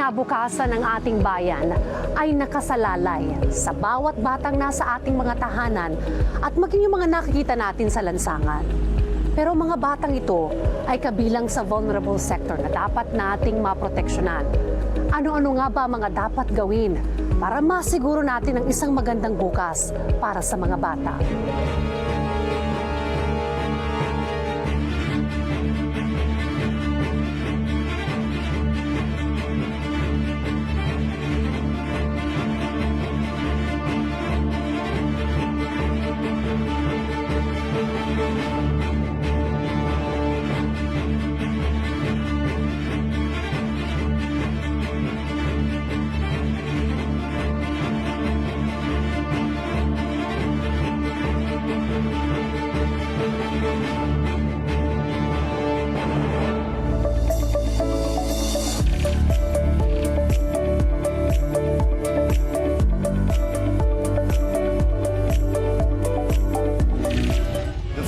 kinabukasan ng ating bayan ay nakasalalay sa bawat batang nasa ating mga tahanan at maging yung mga nakikita natin sa lansangan. Pero mga batang ito ay kabilang sa vulnerable sector na dapat nating maproteksyonan. Ano-ano nga ba mga dapat gawin para masiguro natin ang isang magandang bukas para sa mga bata?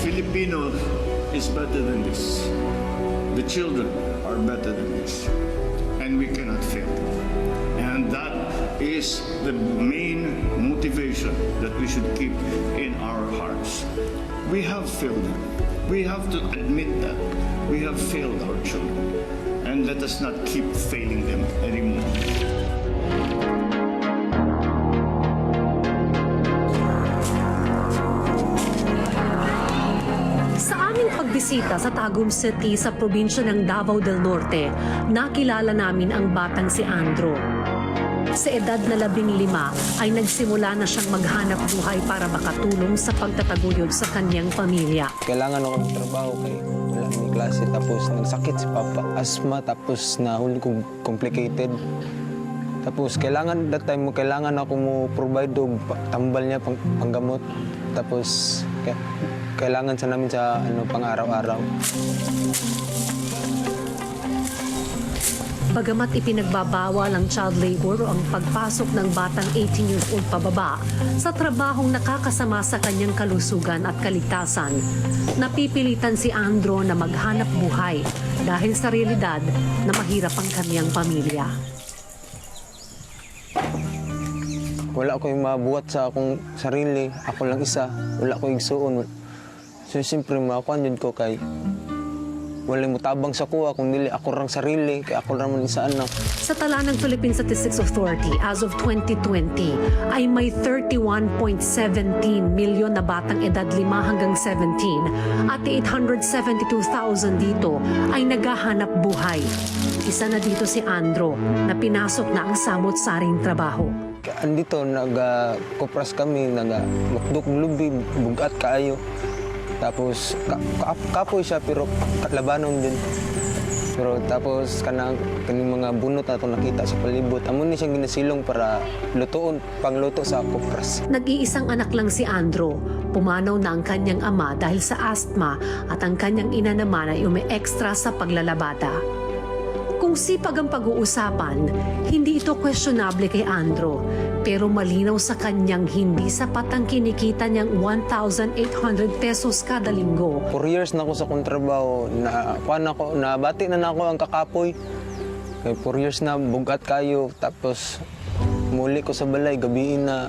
Filipino is better than this. The children are better than this. And we cannot fail. And that is the main motivation that we should keep in our hearts. We have failed them. We have to admit that. We have failed our children. And let us not keep failing them anymore. Pagbisita sa Tagum City sa probinsya ng Davao del Norte, nakilala namin ang batang si Andro. Sa edad na 15 ay nagsimula na siyang maghanap buhay para makatulong sa pagtataguyod sa kanyang pamilya. Kailangan ako ng trabaho kay wala may klase, tapos nagsakit si Papa. Asthma, tapos nahuli ko complicated. Tapos kailangan that time kailangan ako mo provide og tambal niya panggamot. Tapos kailangan sa namin sa pang-araw-araw. Bagamat ipinagbabawal ang child labor o ang pagpasok ng batang 18 years old pababa sa trabahong nakakasama sa kanyang kalusugan at kaligtasan, napipilitan si Andro na maghanap buhay dahil sa realidad na mahirap ang kanyang pamilya. Wala ko yung mabuhat sa akong sarili, ako lang isa, wala ko igsuon. So siyempre makakuan yun ko kay wala mo tabang sa kuha kung dili ako rang sarili, kay ako lang man isa anak. Sa tala ng Philippine Statistics Authority, as of 2020, ay may 31.17 milyon na batang edad 5 hanggang 17 at 872,000 dito ay naghahanap buhay. Isa na dito si Andro na pinasok na ang samot-saring trabaho. Andito nag-kupras kami, nag-mukdok lubi, bugat kaayo. Tapos kapoy siya pero labanon din. Pero tapos kaning mga bunot na ito nakita sa palibot. Amo ni siyang ginasilong para lutoon, pangluto sa kupras. Nag-iisang anak lang si Andro. Pumanaw na ang kanyang ama dahil sa asthma at ang kanyang ina naman ay umi-extra sa paglalabada. Kung sipag ang pag-uusapan, hindi ito questionable kay Andro, pero malinaw sa kanyang hindi sapat ang kinikita niyang 1,800 pesos kada linggo. 4 years na ako sa kontrabaho, nabati na ako ang kakapoy. 4 years na bugat kayo, tapos muli ko sa balay, gabiin na,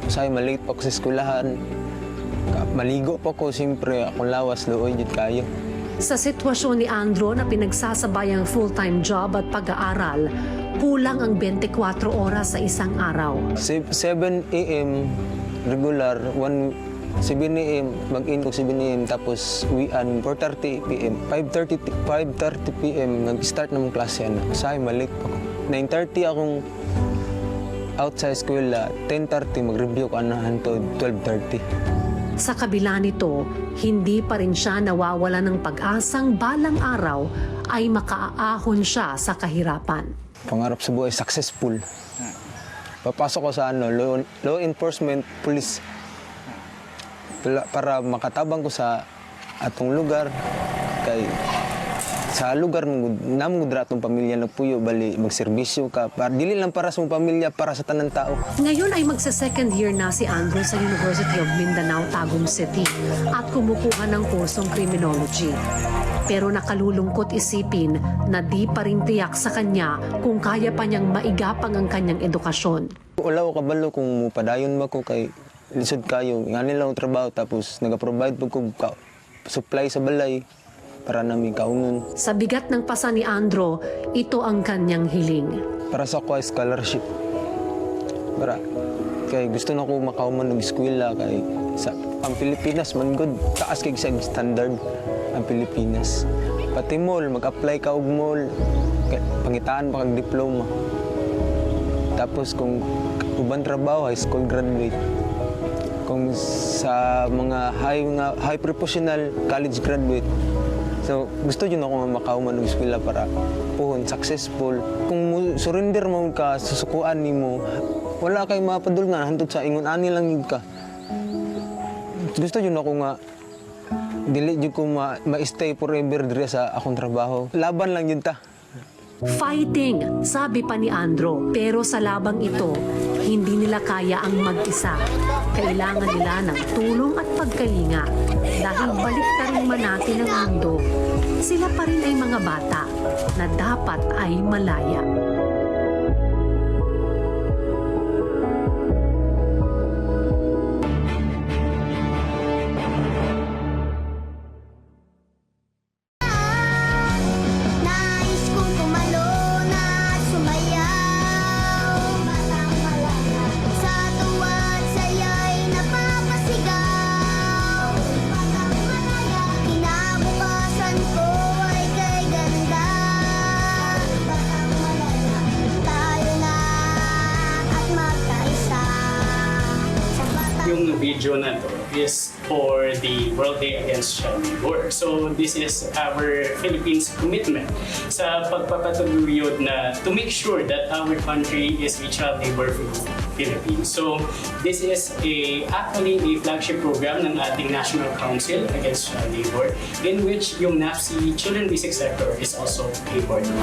say malate pa ko sa eskwelahan. Maligo pa ko, siyempre, akong lawas, looy, dito kayo. Sa sitwasyon ni Andro na pinagsasabayang full-time job at pag-aaral, kulang ang 24 oras sa isang araw. 7 a.m. regular, 7 a.m. mag-in ko 7 a.m. tapos uwian 4:30 p.m. 5:30 p.m. nag-start namang klase. Say malik pa ko. 9:30 akong out sa eskwela, 10:30 mag-review ko hangtod 12:30. Sa kabila nito, hindi pa rin siya nawawala ng pag-asang balang araw ay makaahon siya sa kahirapan. Pangarap sa buhay, successful. Papasok ko sa law enforcement, police. Para makatabang ko sa atong lugar. Kay sa lugar namong dra atong pamilya nagpuyo bali magserbisyo ka para dili lang para sa mong pamilya, para sa tanang tao. Ngayon ay magsa-second year na si Andrew sa University of Mindanao, Tagum City at kumukuha ng kursong criminology. Pero nakalulungkot isipin na di pa rin tiyak sa kanya kung kaya pa niyang maigapang ang kanyang edukasyon. Wala ko kabalo kung mupadayon ba ko kay lisod kayo, nga nila ang trabaho tapos nag-provide po ko supply sa balay para namin kaunon. Sa bigat ng pasa ni Andrew, ito ang kanyang hiling. Para sa ako ay scholarship. Para kay gusto na ko makauman ng eskwela kay sa ang Pilipinas man good taas kay sa standard ang Pilipinas. Pati mall mag-apply ka og mall pangitaan pa kag diploma. Tapos kung uban trabaho high school graduate. Kung sa mga high professional college graduate. So, gusto yun ako makauman ng eskwela para puhon, successful. Kung surrender mo ka, susukuan ni mo, wala kay mapadulngan, hantod sa ingon, ani lang yun ka. Gusto yun ako nga, dili yun ko ma-stay forever dire sa akong trabaho. Laban lang yun ta. Fighting, sabi pa ni Andrew. Pero sa labang ito, hindi nila kaya ang mag-isa. Kailangan nila ng tulong at pagkalinga. Dahil baliktarin man natin ang mundo, sila pa rin ay mga bata na dapat ay malaya. Nais kong tumalon at sumayaw. Sa tuwa't saya'y napapasigaw. Kinabukasan ko ay kay ganda. Tayo na at magkaisa. Sa batang Yung video na to is for the World Day Against Child Labor. So this is our Philippines commitment sa pagpapataguyod na to make sure that our country is a child labor free Philippines. So this is actually a flagship program ng ating National Council Against Child Labor in which yung NAPSI Children Basic Sector is also a part of.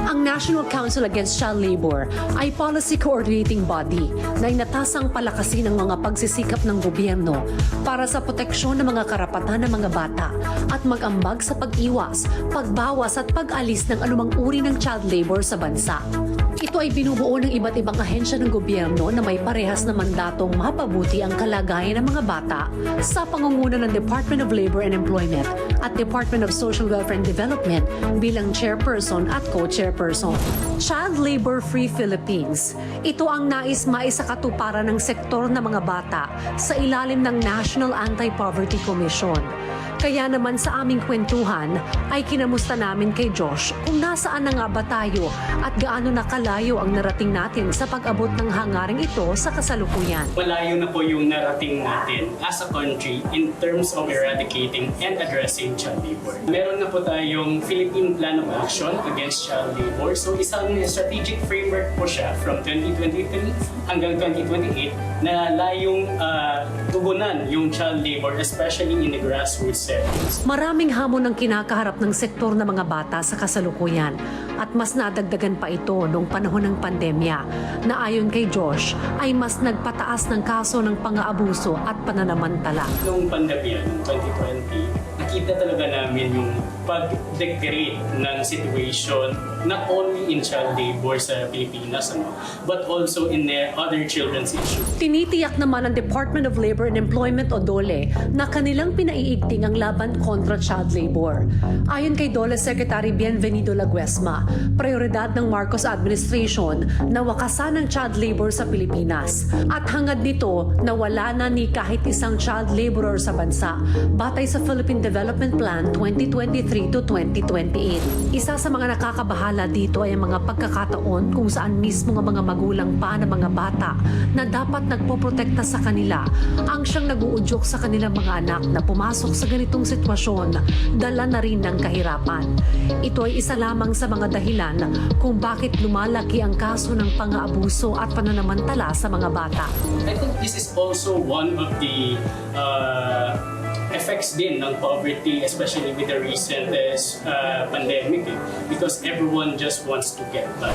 Ang National Council Against Child Labor ay policy coordinating body na inatasang palakasin ang mga pagsisikap ng gobyerno para sa proteksyon ng mga karapatan ng mga bata at mag-ambag sa pag-iwas, pagbawas at pag-alis ng anumang uri ng child labor sa bansa. Ito ay binubuo ng iba't ibang ahensya ng gobyerno na may parehas na mandatong mapabuti ang kalagayan ng mga bata sa pangunguna ng Department of Labor and Employment at Department of Social Welfare and Development bilang chairperson at co-chairperson. Child Labor Free Philippines. Ito ang nais maisakatuparan ng sektor ng mga bata sa ilalim ng National Anti-Poverty Commission. Kaya naman sa aming kwentuhan ay kinamusta namin kay Josh kung nasaan na nga ba tayo at gaano na kalayo ang narating natin sa pag-abot ng hangaring ito sa kasalukuyan. Malayo na po yung narating natin as a country in terms of eradicating and addressing child labor. Meron na po tayong Philippine Plan of Action Against Child Labor. So isang strategic framework po siya from 2023 hanggang 2028 na layong tugunan yung child labor, especially in the grassroots settings. Maraming hamon ang kinakaharap ng sektor ng mga bata sa kasalukuyan at mas nadagdagan pa ito noong panahon ng pandemya na ayon kay Josh ay mas nagpataas ng kaso ng pang-aabuso at pananamantala. Noong pandemya, noong 2020, nakita talaga namin yung pag-degrade ng situation not only in child labor sa Pilipinas, but also in the other children's issues. Tinitiyak naman ng Department of Labor and Employment o DOLE na kanilang pinaiigting ang laban kontra child labor. Ayon kay DOLE Secretary Bienvenido Laguesma, prioridad ng Marcos administration na wakasan ang child labor sa Pilipinas at hangad nito na wala na ni kahit isang child laborer sa bansa batay sa Philippine Development Plan 2023 to 2028. Isa sa mga nakakabahala dito ay ang mga pagkakataon kung saan mismo ng mga magulang pa ng mga bata na dapat nagpoprotekta sa kanila ang siyang naguudyok sa kanilang mga anak na pumasok sa ganitong sitwasyon, dala na rin ng kahirapan. Ito ay isa lamang sa mga dahilan kung bakit lumalaki ang kaso ng pang-aabuso at pananamantala sa mga bata. I think this is also one of the effects din ng poverty, especially with the recent pandemic, because everyone just wants to get by.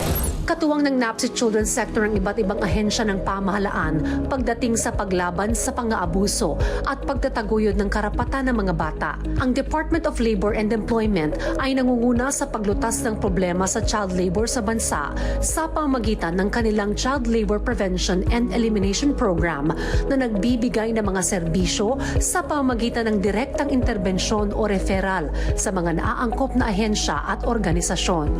Katuwang ng NAPSI Children's Sector ang iba't ibang ahensya ng pamahalaan pagdating sa paglaban sa pang-aabuso at pagtataguyod ng karapatan ng mga bata. Ang Department of Labor and Employment ay nangunguna sa paglutas ng problema sa child labor sa bansa sa pamamagitan ng kanilang Child Labor Prevention and Elimination Program na nagbibigay ng mga serbisyo sa pamamagitan ng direktang interbensyon o referral sa mga naaangkop na ahensya at organisasyon.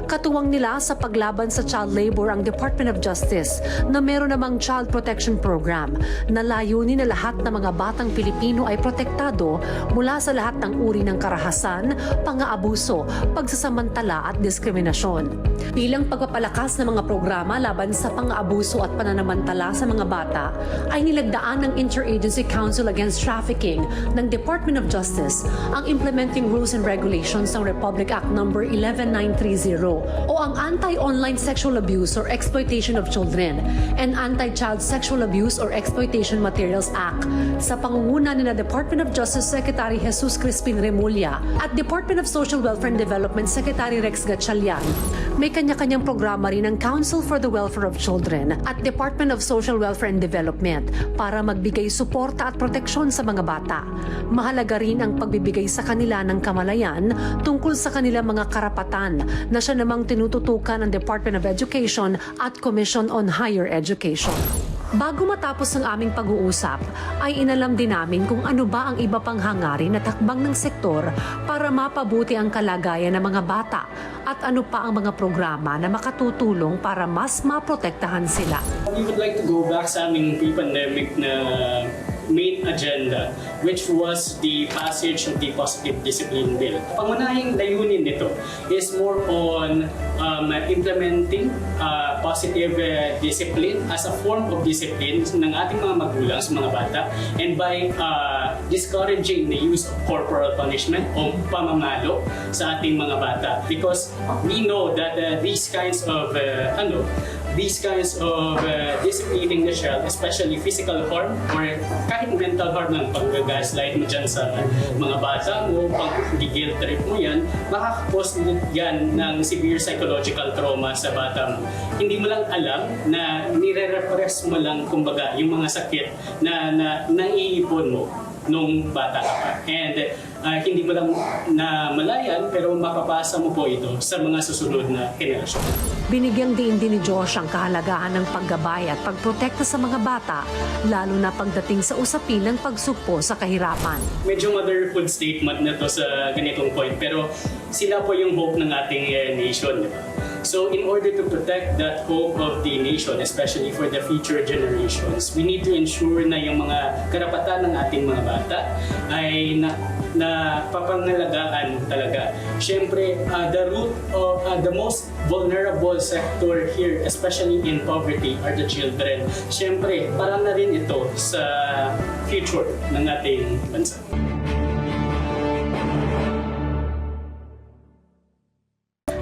Katuwang nila sa paglaban sa child labor ang Department of Justice na meron namang Child Protection Program na layunin na lahat ng mga batang Pilipino ay protektado mula sa lahat ng uri ng karahasan, pang-aabuso, pagsasamantala at diskriminasyon. Bilang pagpapalakas ng mga programa laban sa pang-aabuso at pananamantala sa mga bata, ay nilagdaan ng Interagency Council Against Trafficking ng Department of Justice ang Implementing Rules and Regulations ng Republic Act No. 11930 o ang Anti-Online Sexual Abuse or Exploitation of Children and Anti-Child Sexual Abuse or Exploitation Materials Act sa pangunguna ni na Department of Justice Secretary Jesus Crispin Remulla at Department of Social Welfare and Development Secretary Rex Gatchalian. May kanya-kanyang programa rin ng Council for the Welfare of Children at Department of Social Welfare and Development para magbigay suporta at proteksyon sa mga bata. Mahalaga rin ang pagbibigay sa kanila ng kamalayan tungkol sa kanilang mga karapatan na siya namang tinututukan ng Department of Education at Commission on Higher Education. Bago matapos ang aming pag-uusap, ay inalam din namin kung ano ba ang iba pang hangarin at hakbang ng sektor para mapabuti ang kalagayan ng mga bata at ano pa ang mga programa na makatutulong para mas maprotektahan sila. We would like to go back sa aming pre-pandemic na main agenda, which was the passage of the Positive Discipline Bill. Pangunahing layunin nito is more on implementing positive discipline as a form of discipline ng ating mga magulang sa mga bata, and by discouraging the use of corporal punishment o pamamalo sa ating mga bata, because we know that these kinds of disciplining the child, especially physical harm or kahit mental harm ng pag-gaslight mo dyan sa mga bata mo, pag-guilt trip mo yan, makakapos yan ng severe psychological trauma sa bata mo. Hindi mo lang alam na nire-repress mo lang kumbaga yung mga sakit na naiipon mo nung bata ka pa. And hindi mo lang na malayan, pero mapapasa mo po ito sa mga susunod na henerasyon. Binigyang diin din ni Josh ang kahalagahan ng paggabay at pagprotekta sa mga bata, lalo na pagdating sa usapin ng pagsugpo sa kahirapan. Medyo motherhood statement na to sa ganitong point, pero sila po yung hope ng ating nation, di ba? So in order to protect that hope of the nation, especially for the future generations, we need to ensure na yung mga karapatan ng ating mga bata ay na papangalagaan talaga. Siyempre, the most vulnerable sector here, especially in poverty, are the children. Siyempre, para na rin ito sa future ng ating bansa.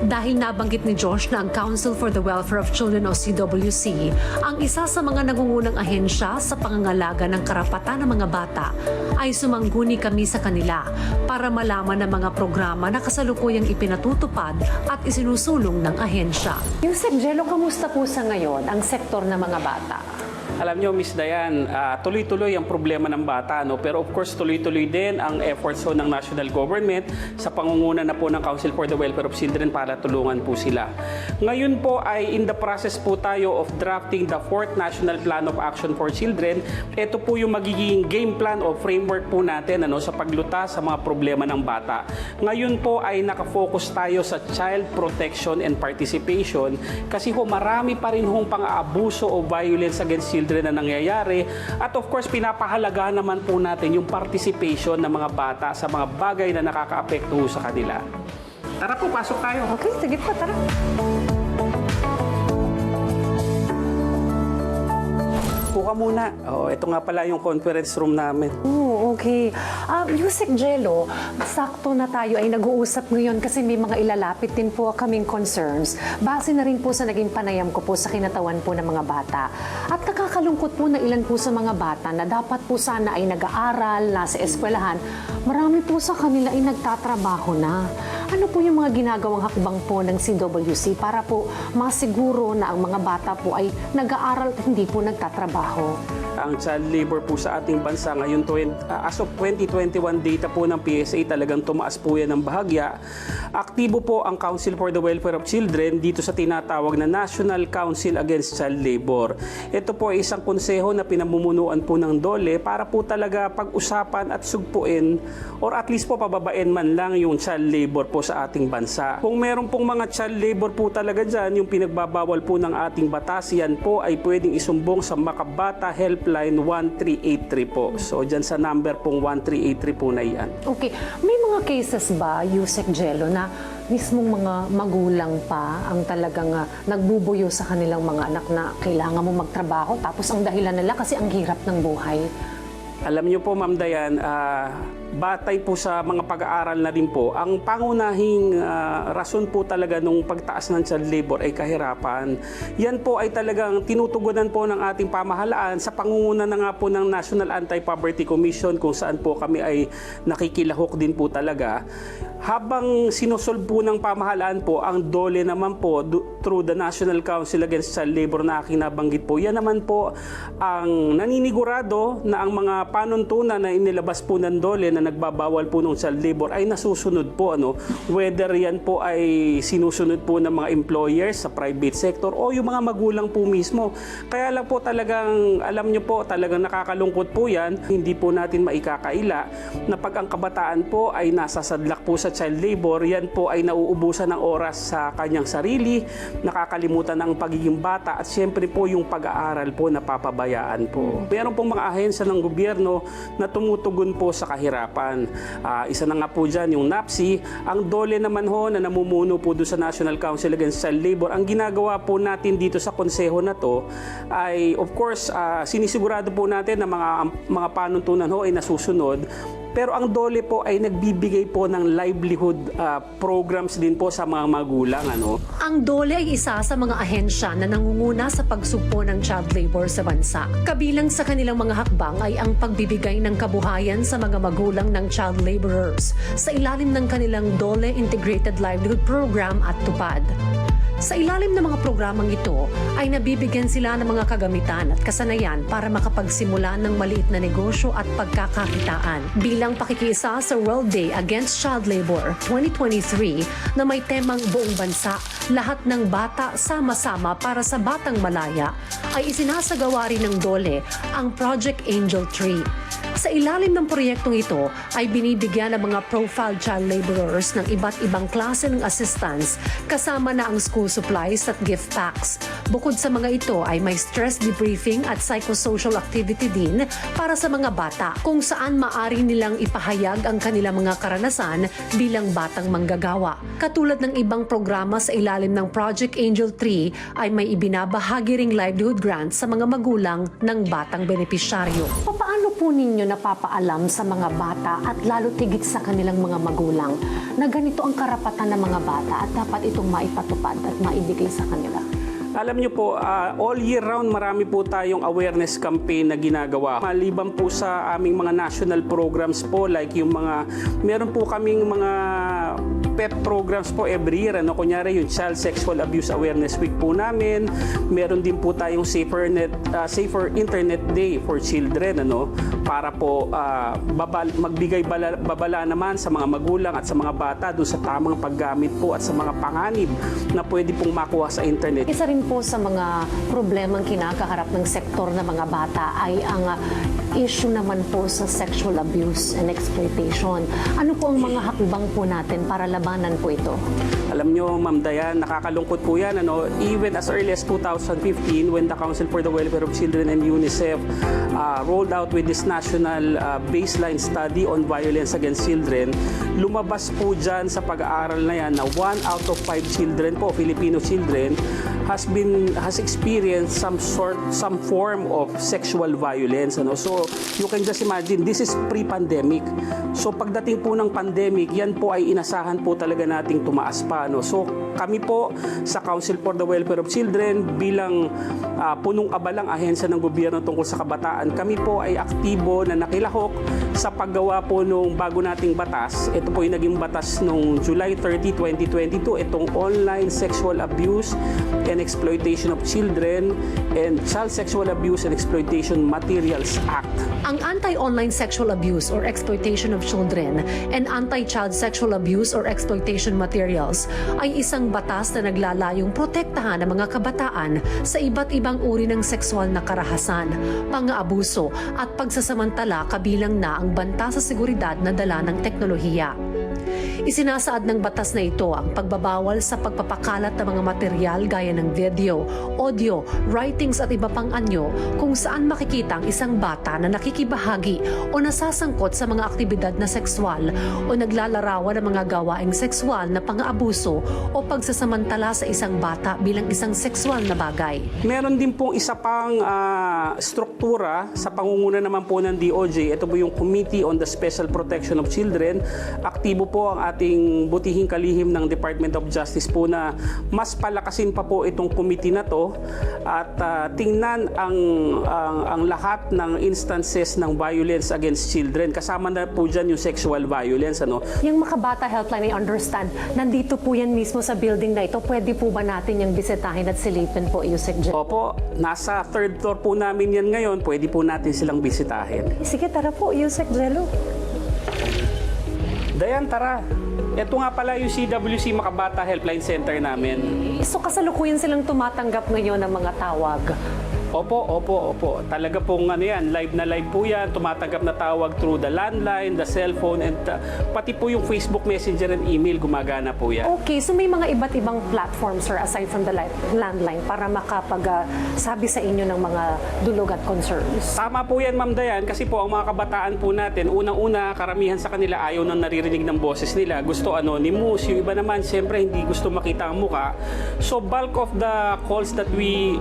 Dahil nabanggit ni Josh na ang Council for the Welfare of Children o CWC ang isa sa mga nangungunang ahensya sa pangangalaga ng karapatan ng mga bata, ay sumangguni kami sa kanila para malaman ng mga programa na kasalukuyang ipinatutupad at isinusulong ng ahensya. Yung Jelo, kamusta po sa ngayon ang sektor ng mga bata? Alam nyo, Miss Dayan, tuloy-tuloy ang problema ng bata, no? Pero of course, tuloy-tuloy din ang efforts ng national government sa pangunguna na po ng Council for the Welfare of Children para tulungan po sila. Ngayon po ay in the process po tayo of drafting the 4th National Plan of Action for Children. Ito po yung magiging game plan o framework po natin sa paglutas sa mga problema ng bata. Ngayon po ay nakafocus tayo sa child protection and participation kasi marami pa rin pang-aabuso o violence against children na nangyayari, at of course pinapahalagahan naman po natin yung participation ng mga bata sa mga bagay na nakakaapekto sa kanila. Tara po, pasok tayo. Okay, sige po, tara. Puka muna. Ito nga pala yung conference room namin. Oh, okay. Okay. Yusek Jello, sakto na tayo ay nag-uusap ngayon kasi may mga ilalapit din po kaming concerns. Base na rin po sa naging panayam ko po sa kinatawan po ng mga bata. At nakakalungkot po na ilan po sa mga bata na dapat po sana ay nag-aaral, nasa eskwelahan, marami po sa kanila ay nagtatrabaho na. Ano po yung mga ginagawang hakbang po ng CWC para po masiguro na ang mga bata po ay nag-aaral at hindi po nagtatrabaho? Ang child labor po sa ating bansa ngayon, as of 2021 data po ng PSA, talagang tumaas po yan ng bahagya. Aktibo po ang Council for the Welfare of Children dito sa tinatawag na National Council Against Child Labor. Ito po ay isang konseho na pinamumunuan po ng DOLE para po talaga pag-usapan at sugpuin or at least po pababain man lang yung child labor po sa ating bansa. Kung meron pong mga child labor po talaga dyan, yung pinagbabawal po ng ating batas, yan po ay pwedeng isumbong sa Makabata Helpline 1383 po. So dyan sa number pong 1383 po na yan. Okay. May mga cases ba, Yusek Jello, na mismong mga magulang pa ang talagang nagbubuyo sa kanilang mga anak na kailangan mo magtrabaho tapos ang dahilan nila kasi ang hirap ng buhay? Alam niyo po, Ma'am Dayan, batay po sa mga pag-aaral na rin po, ang pangunahing rason po talaga nung pagtaas ng child labor ay kahirapan. Yan po ay talagang tinutugunan po ng ating pamahalaan sa pangunguna na nga po ng National Anti-Poverty Commission kung saan po kami ay nakikilahok din po talaga. Habang sinusolve po ng pamahalaan po, ang DOLE naman po through the National Council Against Child Labor na aking nabanggit po, yan naman po ang naninigurado na ang mga panuntunan na inilabas po ng DOLE na nagbabawal po ng child labor ay nasusunod po. Whether yan po ay sinusunod po ng mga employers sa private sector o yung mga magulang po mismo. Kaya lang po talagang, alam nyo po, talagang nakakalungkot po yan. Hindi po natin maikakaila na pag ang kabataan po ay nasasadlak po sa child labor, yan po ay nauubusan ng oras sa kanyang sarili, nakakalimutan ang pagiging bata at siyempre po yung pag-aaral po napapabayaan po. Meron pong mga ahensya ng gobyerno na tumutugon po sa kahirapan. Isa na nga po dyan yung NAPSI. Ang DOLE naman ho na namumuno po doon sa National Council Against Child Labor, ang ginagawa po natin dito sa konseho na to ay of course sinisigurado po natin na mga panuntunan ho ay nasusunod. Pero ang DOLE po ay nagbibigay po ng livelihood programs din po sa mga magulang. Ang DOLE ay isa sa mga ahensya na nangunguna sa pagsugpo ng child labor sa bansa. Kabilang sa kanilang mga hakbang ay ang pagbibigay ng kabuhayan sa mga magulang ng child laborers sa ilalim ng kanilang DOLE Integrated Livelihood Program at TUPAD. Sa ilalim ng mga programang ito ay nabibigyan sila ng mga kagamitan at kasanayan para makapagsimula ng maliit na negosyo at pagkakakitaan. Bilang pakikiisa sa World Day Against Child Labor 2023 na may temang buong bansa, lahat ng bata sama-sama para sa batang malaya, ay isinasagawa rin ng DOLE ang Project Angel Tree. Sa ilalim ng proyektong ito ay binibigyan ng mga profile child laborers ng iba't ibang klase ng assistance kasama na ang school supplies at gift packs. Bukod sa mga ito ay may stress debriefing at psychosocial activity din para sa mga bata kung saan maaari nilang ipahayag ang kanilang mga karanasan bilang batang manggagawa. Katulad ng ibang programa sa ilalim ng Project Angel 3 ay may ibinabahagi ring livelihood grants sa mga magulang ng batang benepisyaryo. Paano po ninyo napapaalam sa mga bata at lalo tigit sa kanilang mga magulang na ganito ang karapatan ng mga bata at dapat itong maipatupad at maibigay sa kanila? Alam niyo po, all year round marami po tayong awareness campaign na ginagawa. Maliban po sa aming mga national programs po, like yung meron po kaming mga PEP programs po every year. Kunyari yung Child Sexual Abuse Awareness Week po namin. Meron din po tayong Safer Internet Day for Children. Para po magbigay babala naman sa mga magulang at sa mga bata doon sa tamang paggamit po at sa mga panganib na pwede pong makuha sa internet. Isa rin po sa mga problemang kinakaharap ng sektor ng mga bata ay ang issue naman po sa sexual abuse and exploitation. Ano po ang mga hakbang po natin para labanan po ito? Alam nyo, Ma'am Dayan, nakakalungkot po yan. Even as early as 2015, when the Council for the Welfare of Children and UNICEF rolled out with this national baseline study on violence against children, lumabas po dyan sa pag-aaral na yan na 1 out of 5 children po, Filipino children, has experienced some form of sexual violence. So you can just imagine, this is pre-pandemic. So pagdating po ng pandemic, yan po ay inasahan po talaga nating tumaas pa. No? So kami po sa Council for the Welfare of Children bilang punong abalang ahensya ng gobyerno tungkol sa kabataan, kami po ay aktibo na nakilahok sa paggawa po nung bago nating batas. Ito po yung naging batas nung July 30, 2022, itong Online Sexual Abuse and Exploitation of Children and Child Sexual Abuse and Exploitation Materials Act. Ang Anti-Online Sexual Abuse or Exploitation of Children and Anti-Child Sexual Abuse or Exploitation Materials ay isang batas na naglalayong protektahan ang mga kabataan sa iba't ibang uri ng sexual na karahasan, pang-aabuso at pagsasamantala kabilang na ang banta sa seguridad na dala ng teknolohiya. Isinasaad ng batas na ito ang pagbabawal sa pagpapakalat ng mga material gaya ng video, audio, writings at iba pang anyo kung saan makikita ang isang bata na nakikibahagi o nasasangkot sa mga aktibidad na sexual o naglalarawan ng mga gawaing sexual na pang-aabuso o pagsasamantala sa isang bata bilang isang sexual na bagay. Meron din pong isa pang struktura sa pangunguna naman po ng DOJ. Ito po yung Committee on the Special Protection of Children. Aktibo po ang ating butihing kalihim ng Department of Justice po na mas palakasin pa po itong committee na to at tingnan ang lahat ng instances ng violence against children. Kasama na po dyan yung sexual violence. Ano? Yung Makabata Helpline, I understand, nandito po yan mismo sa building na ito. Pwede po ba natin yung bisitahin at silipin po, Yusek Jello? Opo, nasa third floor po namin yan ngayon. Pwede po natin silang bisitahin. Sige, tara po, Yusek Jello. Dayan, tara. Ito nga pala yung CWC Makabata Helpline Center namin. So kasalukuyan silang tumatanggap ngayon ng mga tawag. Opo. Talaga pong live na live po yan. Tumatanggap na tawag through the landline, the cellphone, and pati po yung Facebook Messenger and email, gumagana po yan. Okay, so may mga iba't ibang platforms, sir, aside from the landline para makapag-sabi sa inyo ng mga dulog at concerns. Tama po yan, Ma'am Dayan, kasi po ang mga kabataan po natin, unang-una, karamihan sa kanila ayaw nang naririnig ng boses nila. Gusto anonymous. Yung iba naman, siyempre, hindi gusto makita ang muka. So, bulk of the calls that we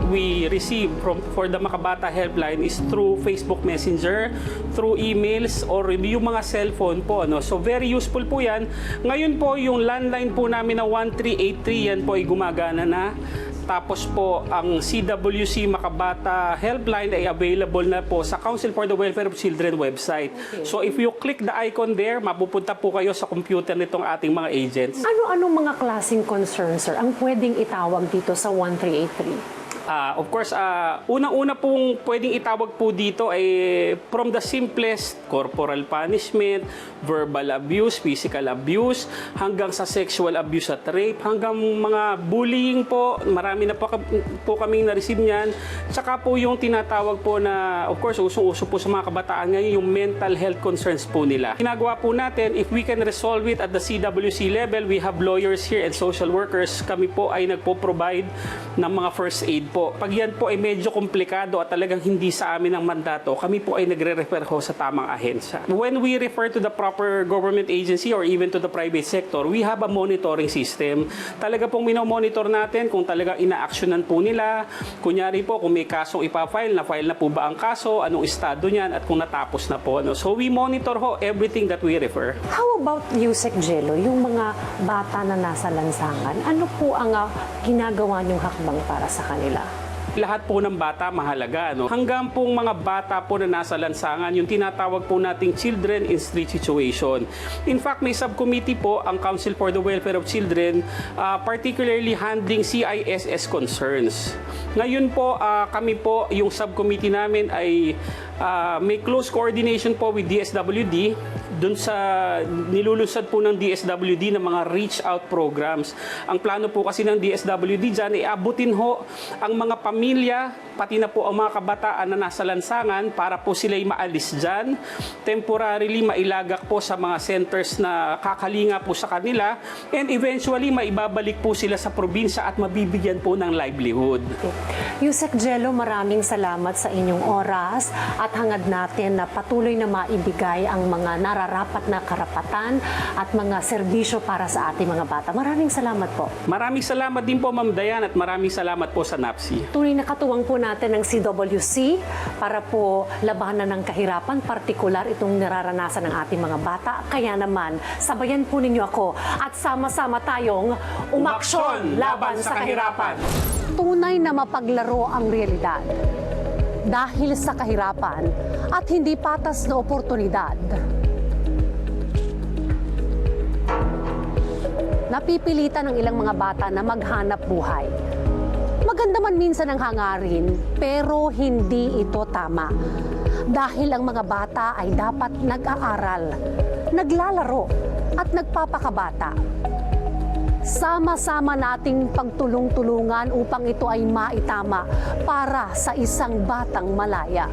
receive for the Makabata Helpline is through Facebook Messenger, through emails, or yung mga cellphone po. No? So, very useful po yan. Ngayon po, yung landline po namin na 1383, yan po ay gumagana na. Tapos po, ang CWC Makabata Helpline ay available na po sa Council for the Welfare of Children website. Okay. So if you click the icon there, mapupunta po kayo sa computer nitong ating mga agents. Ano-anong mga klaseng concerns, sir, ang pwedeng itawag dito sa 1383? Of course, unang-una pong pwedeng itawag po dito ay from the simplest corporal punishment, verbal abuse, physical abuse, hanggang sa sexual abuse at rape, hanggang mga bullying po. Marami na po kaming na-receive niyan. Tsaka po yung tinatawag po na, of course, usong-uso po sa mga kabataan ngayon, yung mental health concerns po nila. Ginagawa po natin, if we can resolve it at the CWC level, we have lawyers here and social workers. Kami po ay nagpo-provide ng mga first aid po. Pag yan po ay medyo komplikado at talagang hindi sa amin ang mandato, kami po ay nagre-refer ho sa tamang ahensya. When we refer to the proper government agency or even to the private sector, we have a monitoring system. Talaga pong minomonitor natin kung talagang ina-actionan po nila. Kunyari po, kung may kasong ipafile, na-file na po ba ang kaso, anong estado niyan, at kung natapos na po. No? So we monitor ho everything that we refer. How about Yusek Jello, yung mga bata na nasa lansangan, ano po ang ginagawa niyong hakbang para sa kanila? Lahat po ng bata mahalaga. No? Hanggang pong mga bata po na nasa lansangan, yung tinatawag po nating children in street situation. In fact, may subcommittee po ang Council for the Welfare of Children, particularly handling CISS concerns. Ngayon po, kami po, yung subcommittee namin ay may close coordination po with DSWD dun sa nilulunsad po ng DSWD ng mga reach out programs. Ang plano po kasi ng DSWD dyan ay abutin ho ang mga pamilya, pati na po ang mga kabataan na nasa lansangan para po sila'y maalis dyan. Temporarily mailagak po sa mga centers na kakalinga po sa kanila, and eventually maibabalik po sila sa probinsya at mabibigyan po ng livelihood. Yusek Jello, maraming salamat sa inyong oras at hangad natin na patuloy na maibigay ang mga nararamdaman karapat na karapatan at mga serbisyo para sa ating mga bata. Maraming salamat po. Maraming salamat din po, Ma'am Dayan, at maraming salamat po sa NAPSI. Tunay na katuwang po natin ng CWC para po labanan ng kahirapan, partikular itong nararanasan ng ating mga bata. Kaya naman, sabayan po ninyo ako at sama-sama tayong umaksyon laban sa kahirapan. Tunay na mapaglaro ang realidad. Dahil sa kahirapan at hindi patas na oportunidad. Napipilitan ng ilang mga bata na maghanap buhay. Maganda man minsan ang hangarin, pero hindi ito tama. Dahil ang mga bata ay dapat nag-aaral, naglalaro at nagpapakabata. Sama-sama nating pagtulong-tulungan upang ito ay maitama para sa isang batang malaya.